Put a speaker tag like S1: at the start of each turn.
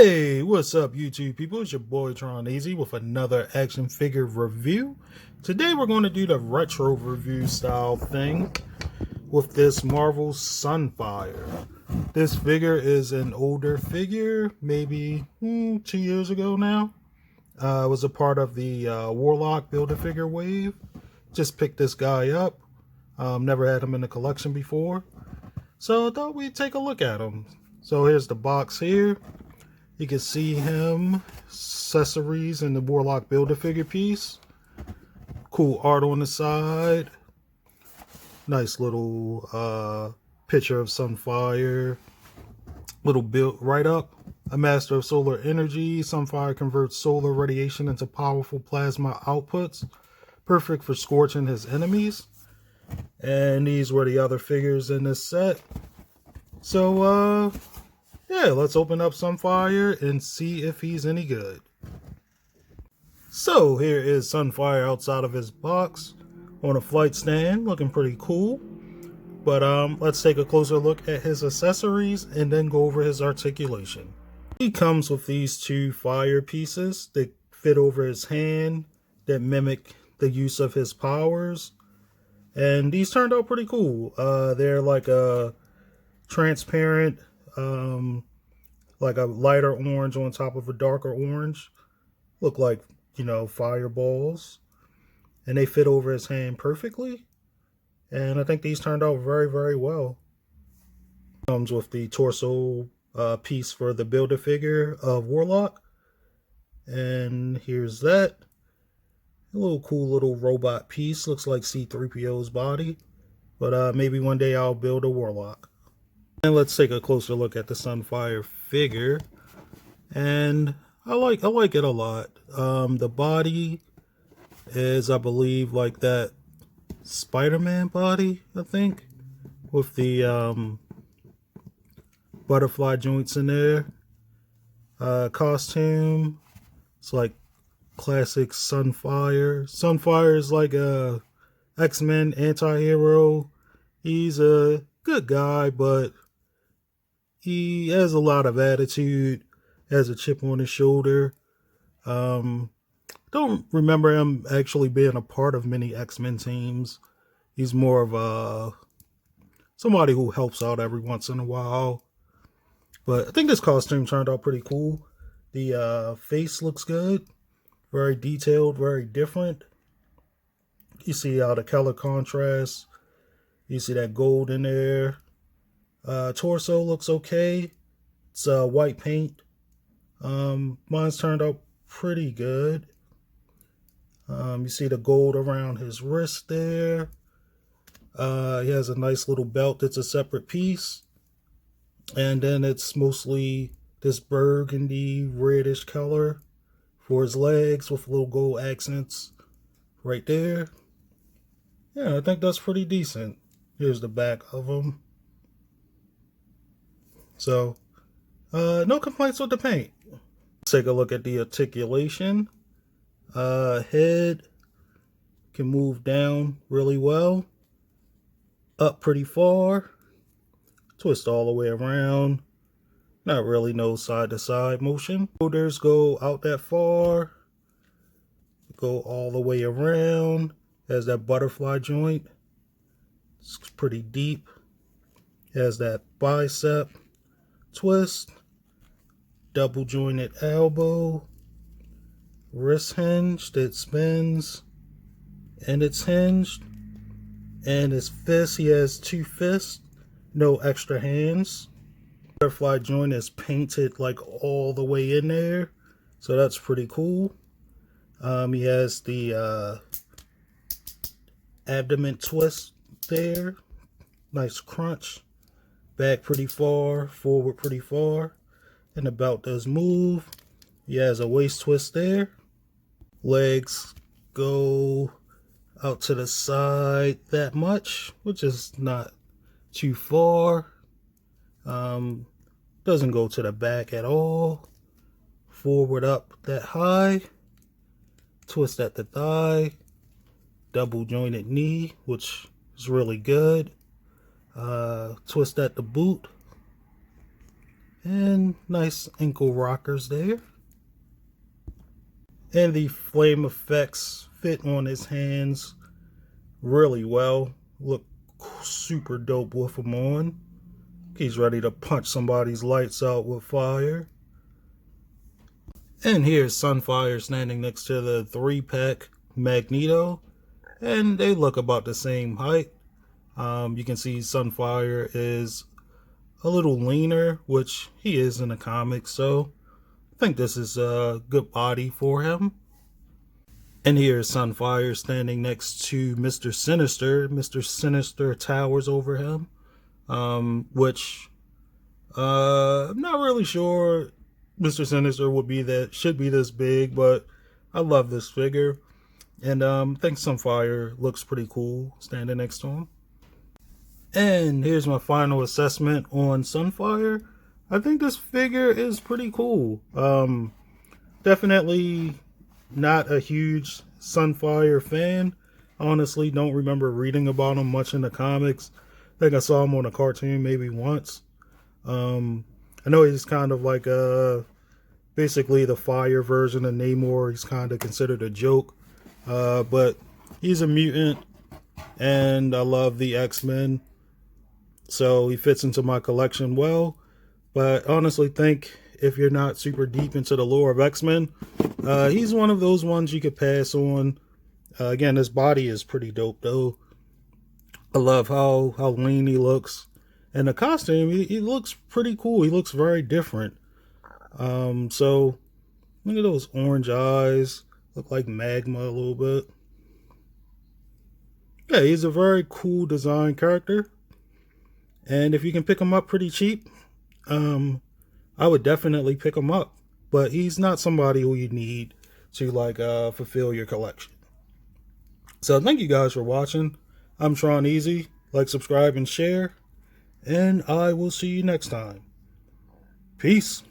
S1: Hey, what's up YouTube people? It's your boy Tron with another action figure review. Today we're going to do the retro review style thing with this Marvel Sunfire. This figure is an older figure, maybe 2 years ago now. It was a part of the Warlock Build-A-Figure wave. Just picked this guy up. Never had him in the collection before. So I thought we'd take a look at him. So here's the box here. You can see him, accessories, in the Warlock Build-A-Figure piece. Cool art on the side. Nice little picture of Sunfire. Little build right up. A master of solar energy. Sunfire converts solar radiation into powerful plasma outputs. Perfect for scorching his enemies. And these were the other figures in this set. So, yeah, let's open up Sunfire and see if he's any good. So here is Sunfire outside of his box on a flight stand, looking pretty cool. But let's take a closer look at his accessories and then go over his articulation. He comes with these two fire pieces that fit over his hand that mimic the use of his powers. And these turned out pretty cool. They're like a transparent, like a lighter orange on top of a darker orange. Look like, you know, fireballs. And they fit over his hand perfectly. And I think these turned out very, very well. Comes with the torso piece for the Build-A-Figure of Warlock. And here's that. A little cool little robot piece. Looks like C-3PO's body. But maybe one day I'll build a Warlock. And let's take a closer look at the Sunfire figure. And I like it a lot. The body is, I believe, like that Spider-Man body, I think, with the butterfly joints in there. Costume, it's like classic Sunfire. Sunfire is like a X-Men anti-hero. He's a good guy, but he has a lot of attitude, has a chip on his shoulder. Don't remember him actually being a part of many X-Men teams. He's more of somebody who helps out every once in a while. But I think this costume turned out pretty cool. The face looks good. Very detailed, very different. You see how the color contrast. You see that gold in there. Torso looks okay. It's white paint. Mine's turned out pretty good. You see the gold around his wrist there. He has a nice little belt that's a separate piece. And then it's mostly this burgundy reddish color for his legs with little gold accents right there. Yeah, I think that's pretty decent. Here's the back of him. So, no complaints with the paint. Let's take a look at the articulation. Head can move down really well. Up pretty far. Twist all the way around. Not really no side-to-side motion. Shoulders go out that far. Go all the way around. Has that butterfly joint. It's pretty deep. Has that bicep twist. Double jointed elbow. Wrist hinge that spins. And it's hinged. And his fist, he has 2 fists. No extra hands. Butterfly joint is painted like all the way in there. So that's pretty cool. He has the abdomen twist there. Nice crunch. Back pretty far. Forward pretty far. And the belt does move. He has a waist twist there. Legs go out to the side that much, which is not too far. Doesn't go to the back at all. Forward up that high. Twist at the thigh. Double jointed knee, which is really good. Twist at the boot. And nice ankle rockers there. And the flame effects fit on his hands really well. Look super dope with them on. He's ready to punch somebody's lights out with fire. And here's Sunfire standing next to the 3-pack Magneto. And they look about the same height. You can see Sunfire is a little leaner, which he is in the comics, so I think this is a good body for him. And here's Sunfire standing next to Mr. Sinister. Mr. Sinister towers over him, which I'm not really sure Mr. Sinister should be this big, but I love this figure. And I think Sunfire looks pretty cool standing next to him. And here's my final assessment on Sunfire. I think this figure is pretty cool. Definitely not a huge Sunfire fan. Honestly, don't remember reading about him much in the comics. I think I saw him on a cartoon maybe once. I know he's kind of like basically the fire version of Namor. He's kind of considered a joke. But he's a mutant, and I love the X-Men. So he fits into my collection well. But honestly think if you're not super deep into the lore of X-Men, he's one of those ones you could pass on. Again, his body is pretty dope though. I love how lean he looks. And the costume, he looks pretty cool. He looks very different. So look at those orange eyes. Look like magma a little bit. Yeah, he's a very cool design character. And if you can pick him up pretty cheap, I would definitely pick him up. But he's not somebody who you need to like fulfill your collection. So thank you guys for watching. I'm Tron Easy. Like, subscribe, and share. And I will see you next time. Peace.